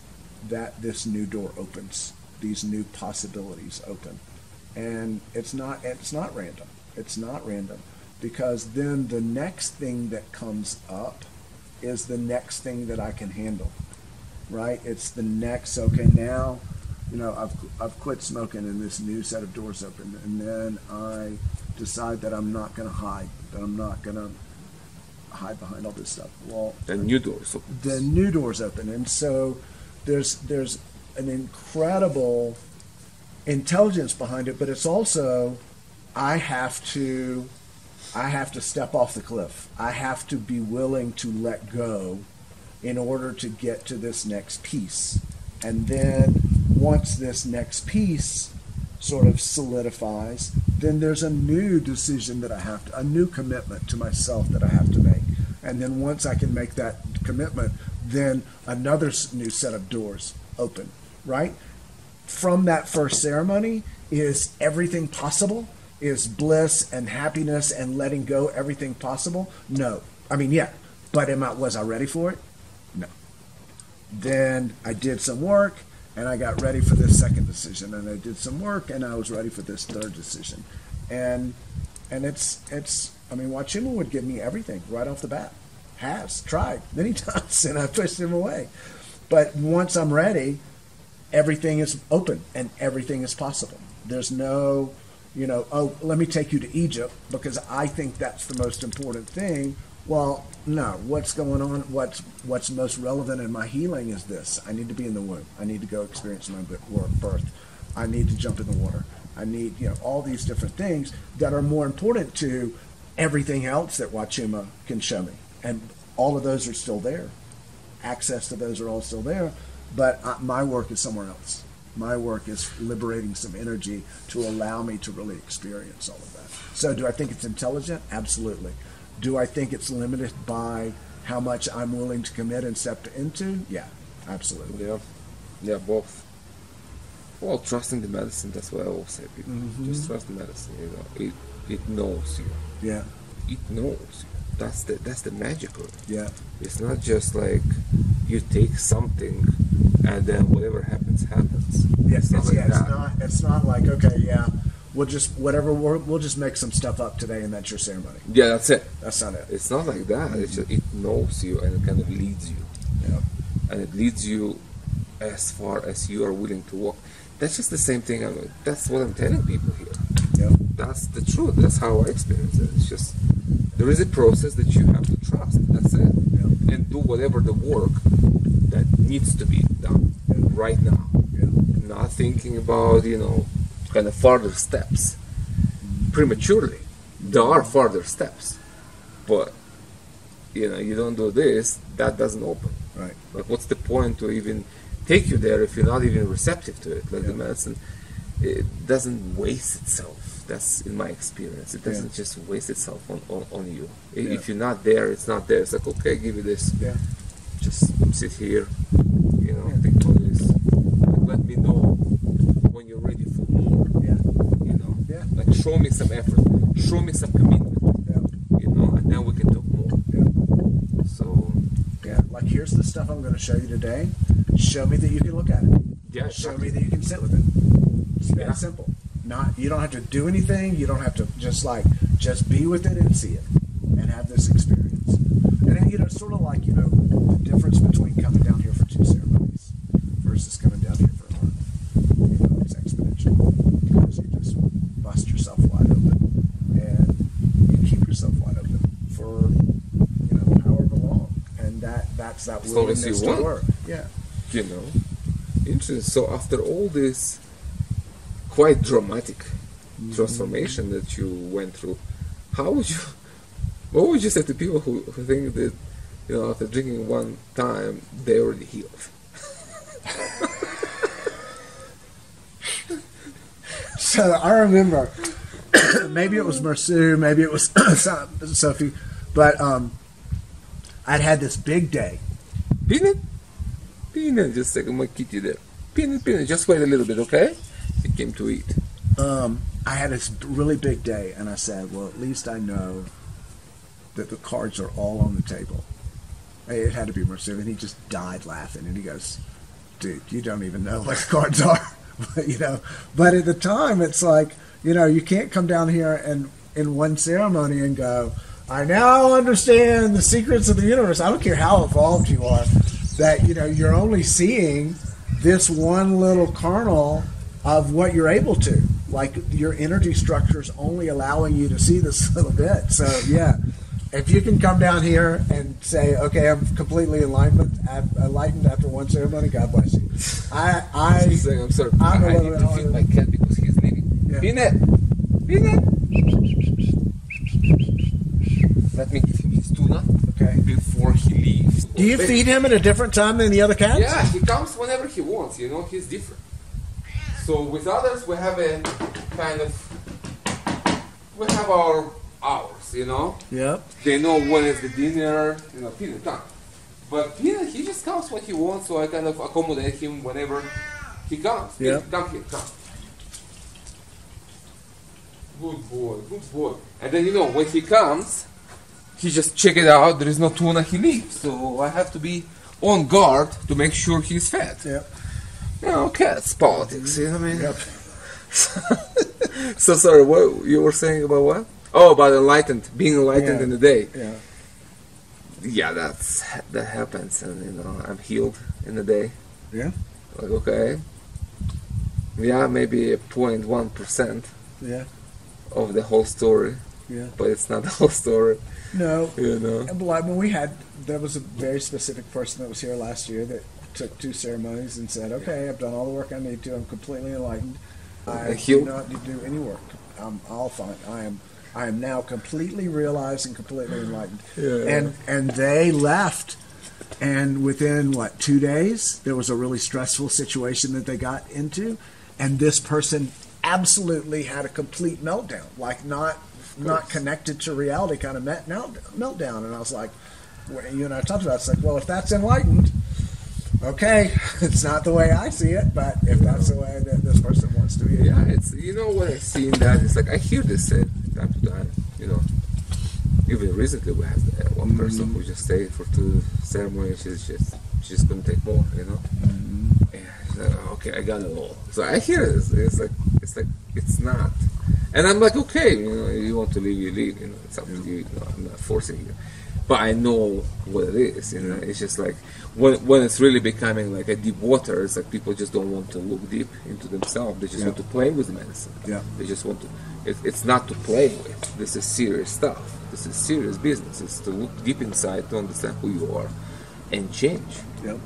that this new door opens. These new possibilities open. And it's not random. It's not random, because then the next thing that comes up is the next thing that I can handle, right? It's the next, okay, now, I've quit smoking and this new set of doors open, and then I decide that I'm not going to hide, that I'm not going to hide behind all this stuff. Well, the new doors open. The new doors open, and so there's an incredible intelligence behind it, but it's also I have to step off the cliff. I have to be willing to let go in order to get to this next piece. And then once this next piece sort of solidifies, then there's a new decision that a new commitment to myself that I have to make. And then once I can make that commitment, then another new set of doors open, right? From that first ceremony, is everything possible? Is bliss and happiness and letting go everything possible? No. I mean, yeah. But was I ready for it? No. Then I did some work, and I got ready for this second decision, and I did some work, and I was ready for this third decision. And it's Huachuma would give me everything right off the bat. Has tried many times, and I pushed him away. But once I'm ready, everything is open and everything is possible. There's no, let me take you to Egypt because I think that's the most important thing. Well, no, what's going on? What's most relevant in my healing is this. I need to be in the womb. I need to go experience my birth. I need to jump in the water. I need, all these different things that are more important to everything else that Huachuma can show me. And all of those are still there. Access to those are all still there. But my work is somewhere else. My work is liberating some energy to allow me to really experience all of that. So do I think it's intelligent? Absolutely. Do I think it's limited by how much I'm willing to commit and step into? Yeah, absolutely. Yeah, both. Well, trusting the medicine, that's what I always say. People. Mm-hmm. Just trust the medicine. It knows you. Yeah. It knows you. That's the magic of it. Yeah. It's not just like you take something and then whatever happens. Yes, it's not like, okay, yeah, we'll just make some stuff up today and that's your ceremony. Yeah, that's it. That's not it. It's not like that. Mm-hmm. It's just, it knows you and it kind of leads you. Yeah. And it leads you as far as you are willing to walk. That's just the same thing. That's what I'm telling people here. Yeah. That's the truth. That's how I experience it. It's just There is a process that you have to trust. That's it. Yeah. And do whatever the work that needs to be done right now. Yeah. Not thinking about, kind of further steps prematurely. There are further steps, but you don't do this, that doesn't open. Right. Like, what's the point to even take you there if you're not even receptive to it? Like the medicine, it doesn't waste itself. That's in my experience. It doesn't just waste itself on you. If you're not there, it's not there. It's like, okay, give you this. Yeah. Just sit here, think about this. Let me know when you're ready for more. Yeah. Yeah. Like, show me some effort, show me some commitment. Yeah. And then we can talk more. Yeah. So. Yeah. Like, here's the stuff I'm going to show you today. Show me that you can look at it. Yeah. Show me that you can sit with it. It's that simple. You don't have to do anything. You don't have to just be with it and see it and have this experience. And it's sort of like, the difference between coming down here for 2 ceremonies versus coming down here for 1. It's exponential, because you just bust yourself wide open and you keep yourself wide open for however long, and that's that willingness to work. Yeah. Interesting. So after all this quite dramatic transformation that you went through, what would you say to people who think that after drinking one time they already healed? So I remember, maybe it was Mersu, maybe it was Sophie, but I'd had this big day. Peanut, just a second, my kitty there. Peanut, just wait a little bit, okay? He came to eat. I had this really big day, and I said, well, at least I know that the cards are all on the table. It had to be Mersu, and he just died laughing, and he goes, dude, you don't even know what the cards are. But at the time, it's like, you can't come down here and in one ceremony and go, I now understand the secrets of the universe. I don't care how evolved you are, that, you're only seeing this one little kernel of what you're able to. Like, your energy structure is only allowing you to see this little bit. So, yeah, if you can come down here and say, okay, I'm completely enlightened after one ceremony, God bless you. I'm sorry. I need to feed my cat because he's leaving. Yeah. Peanut! Let me give him his tuna before he leaves. Do you feed him at a different time than the other cats? Yeah, he comes whenever he wants, he's different. So with others, we have our hours, Yep. They know when is the dinner, Peanut time. But Peanut, he just comes when he wants, so I kind of accommodate him whenever he comes. Yeah. Come here, come. Good boy. And then, when he comes, he just check it out, there is no tuna, he leaves. So I have to be on guard to make sure he's fed. Yep. Cats, politics, you know what I mean? Yep. So sorry, what you were saying about what? Oh, about being enlightened in the day. Yeah. Yeah, that happens, and I'm healed in the day. Yeah. Like, okay. Yeah, maybe 0.1%. Yeah. Of the whole story. Yeah. But it's not the whole story. No. And like when there was a very specific person that was here last year that took 2 ceremonies and said, okay, I've done all the work I need to. I'm completely enlightened. I do not need to do any work. I'll find. I am now completely realized and completely enlightened. Yeah. And they left, and within 2 days there was a really stressful situation that they got into, and this person absolutely had a complete meltdown, like not connected to reality, kind of meltdown. And I was like, you and I talked about it, it's like, well, if that's enlightened, okay, it's not the way I see it, but if that's the way that this person wants to be. Yeah, it's, what I see in that, it's like, I hear this said time to time, even recently we had one person who just stayed for 2 ceremonies, she's couldn't take more, And she's like, okay, I got it all. So I hear this, it's like, it's not. And I'm like, okay, you want to leave, you leave, it's up to you, I'm not forcing you. but I know what it is. You know, it's just like when it's really becoming like a deep water, it's like people just don't want to look deep into themselves. They just want to play with medicine. Yeah. They just want to. It's not to play with. This is serious stuff. This is serious business. It's to look deep inside to understand who you are and change. Yep.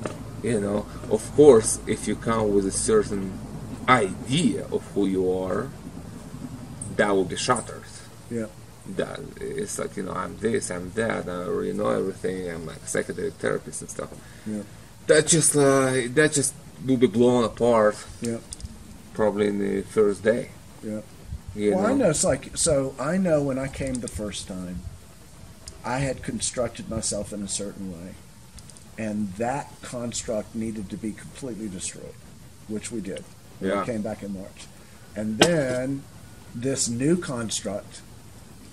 You know, of course, if you come with a certain idea of who you are, that will be shattered. Yeah. That it's like, you know, I'm this, I'm that, I already know everything. I'm like a psychedelic therapist and stuff. Yeah. That just will be blown apart. Yeah. Probably in the first day. Yeah. You Well, know? I know it's like, so I know when I came the first time, I had constructed myself in a certain way, and that construct needed to be completely destroyed, which we did when Yeah. we came back in March. And then this new construct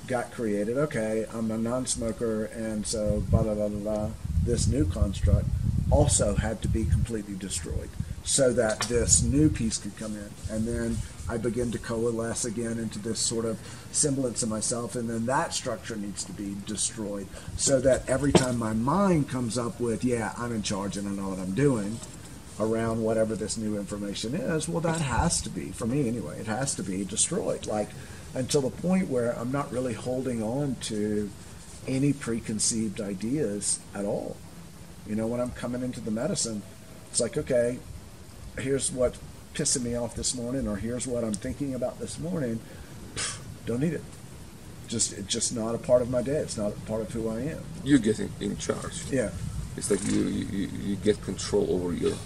got created. Okay, I'm a non-smoker, and so blah, blah, blah, blah, blah. This new construct also had to be completely destroyed so that this new piece could come in. And then I begin to coalesce again into this sort of semblance of myself, and then that structure needs to be destroyed so that every time my mind comes up with, yeah, I'm in charge and I know what I'm doing around whatever this new information is, well, that has to be, for me anyway, it has to be destroyed. Like, until the point where I'm not really holding on to any preconceived ideas at all. You know, when I'm coming into the medicine, it's like, okay, here's what's pissing me off this morning, or here's what I'm thinking about this morning. Don't need it. It's just not a part of my day. It's not a part of who I am. You get in charge. Yeah. It's like you get control over your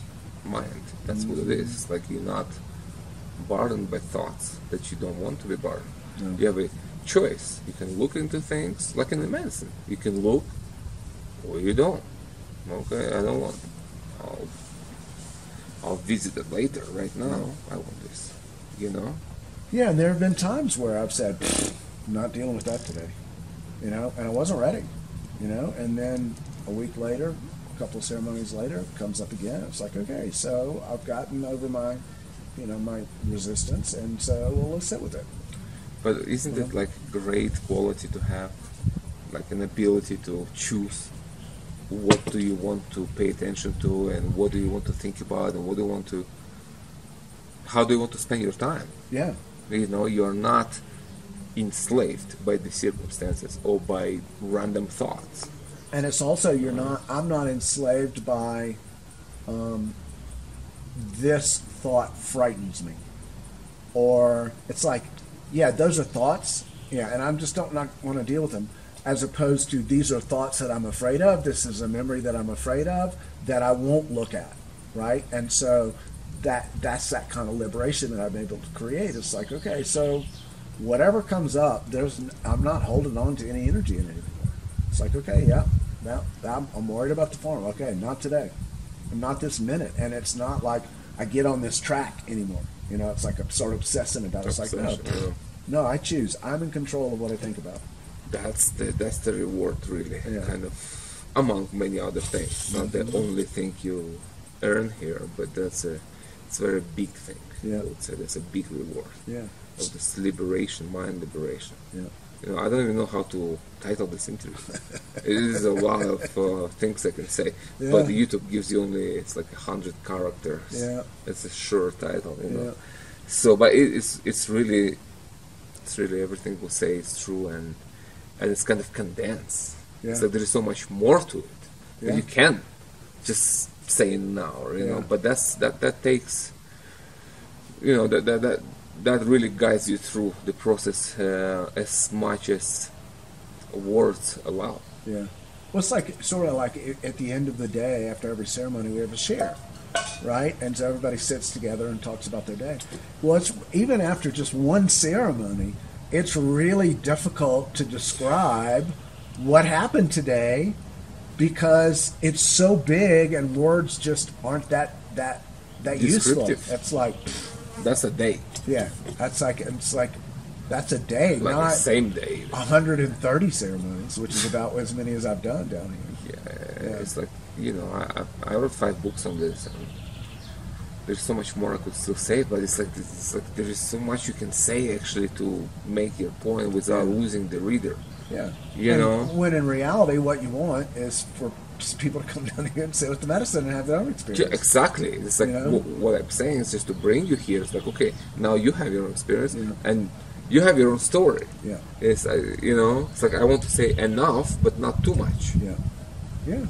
mind. That's what it is. It's like you're not burdened by thoughts that you don't want to be burdened. No. You have a choice. You can look into things like in the medicine. You can look or you don't. Okay, I don't want. I'll visit it later. Right now, I want this. You know? Yeah, and there have been times where I've said, I'm not dealing with that today. You know, and I wasn't ready. You know, and then a week later, a couple of ceremonies later, it comes up again. It's like, okay, so I've gotten over my, you know, my resistance, and so well, let's sit with it. But isn't it like great quality to have, like an ability to choose what do you want to pay attention to, and what do you want to think about, and what do you want to, how do you want to spend your time? Yeah. You know, you're not enslaved by the circumstances or by random thoughts. And it's also I'm not enslaved by this thought frightens me, or it's like, yeah, those are thoughts, yeah, and I'm just not want to deal with them, as opposed to these are thoughts that I'm afraid of, this is a memory that I'm afraid of that I won't look at, right? And so that's that kind of liberation that I'm able to create. It's like, okay, so whatever comes up, I'm not holding on to any energy in it anymore. It's like, okay, yeah, now I'm worried about the farm. Okay, not today, not this minute, and it's not like I get on this track anymore. You know, it's like I'm sort of obsessing about it. It's like, no, I choose. I'm in control of what I think about. That's the reward, really, kind of, among many other things. Not the only thing you earn here, but it's a very big thing. Yeah. I would say that's a big reward. Yeah. Of this liberation, mind liberation. Yeah. You know, I don't even know how to title this interview. It is a lot of things I can say, Yeah. but YouTube gives you only, it's like 100 characters. Yeah. It's a short title, you know. Yeah. So, but it's really everything we'll say is true, and it's kind of condensed. Yeah. So there is so much more to it. Yeah. You can just say now, you know. But that takes, you know, that really guides you through the process as much as words allow. Yeah. Well, it's like sort of like at the end of the day, after every ceremony, we have a share, right? And so everybody sits together and talks about their day. Well, it's even after just one ceremony, it's really difficult to describe what happened today because it's so big and words just aren't that useful. It's like that's a day. Yeah, that's like that's a day, like not the same day. 130 ceremonies, which is about as many as I've done down here. Yeah, it's like, you know, I wrote 5 books on this, and there's so much more I could still say, but it's like there is so much you can say actually to make your point without losing the reader. Yeah. You know? When in reality, what you want is for just people to come down here and sit with the medicine and have their own experience. Exactly. It's like, You know? what I'm saying is just to bring you here. It's like, okay, now you have your own experience, Yeah. and you have your own story. Yeah. It's, you know, it's like, I want to say enough, but not too much. Yeah. Yeah.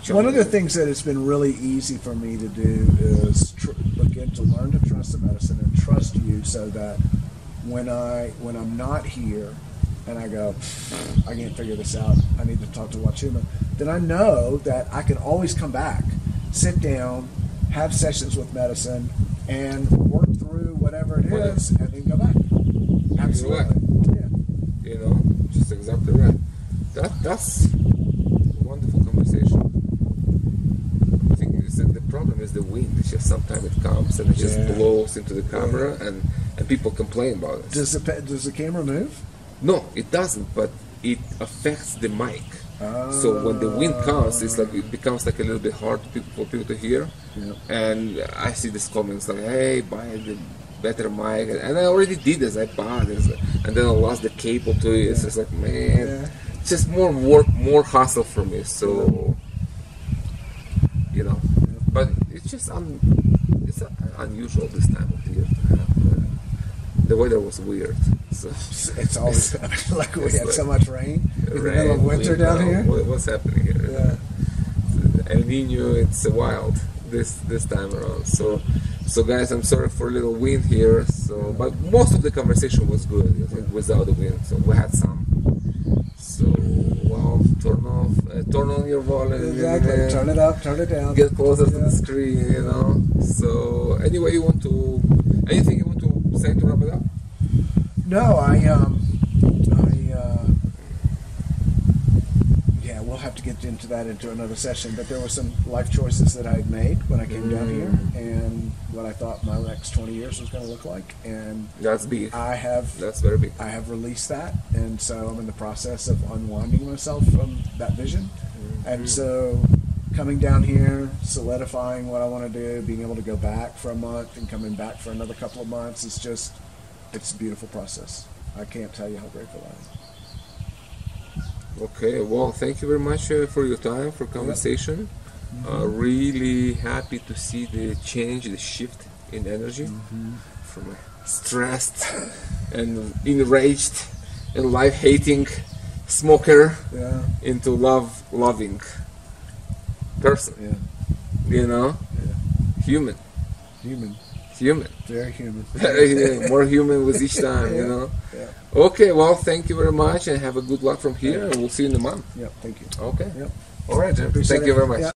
One of the things that it's been really easy for me to do is begin to learn to trust the medicine and trust you, so that when I'm not here and I go, I can't figure this out, I need to talk to Huachuma, then I know that I can always come back, sit down, have sessions with medicine, and work through whatever it is, and then go back. Absolutely. Yeah. You know, just exactly right. That's a wonderful conversation. I think the problem is the wind. It's just sometimes it comes and it just blows into the camera, and people complain about it. Does the camera move? No, it doesn't, but it affects the mic. So when the wind comes, it's like it becomes like a little bit hard for people to hear. Yeah. And I see these comments like, "Hey, buy the better mic," and I already did this. I bought it, and then I lost the cable to it. It's just like, man, it's just more work, more hassle for me. So, you know, but it's just it's unusual this time of the year to have. The weather was weird. So it's always like we had so much rain in the middle of winter down here. What's happening here? Yeah. El Nino, it's wild this time around. So guys, I'm sorry for a little wind here. So, but most of the conversation was good, I think, without the wind. So we had some. So turn on your volume. Exactly. Turn it up, turn it down. Get closer to the screen, you know. So anyway, anything you want to say to wrap it up? No, we'll have to get into another session. But there were some life choices that I had made when I came down here, and what I thought my next 20 years was going to look like. And that's big. That's very big. I have released that, and so I'm in the process of unwinding myself from that vision. And so coming down here, solidifying what I want to do, being able to go back for a month and coming back for another couple of months, it's a beautiful process. I can't tell you how grateful I am. Okay, well, thank you very much for your time, for conversation. Really happy to see the change, the shift in energy from a stressed and enraged and life-hating smoker into loving person. You know? Human. Very human. More human with each time, you know? Okay, well, thank you very much, and have a good luck from here, and we'll see you in a month. Thank you. Okay. Yep. All right, thank you very much.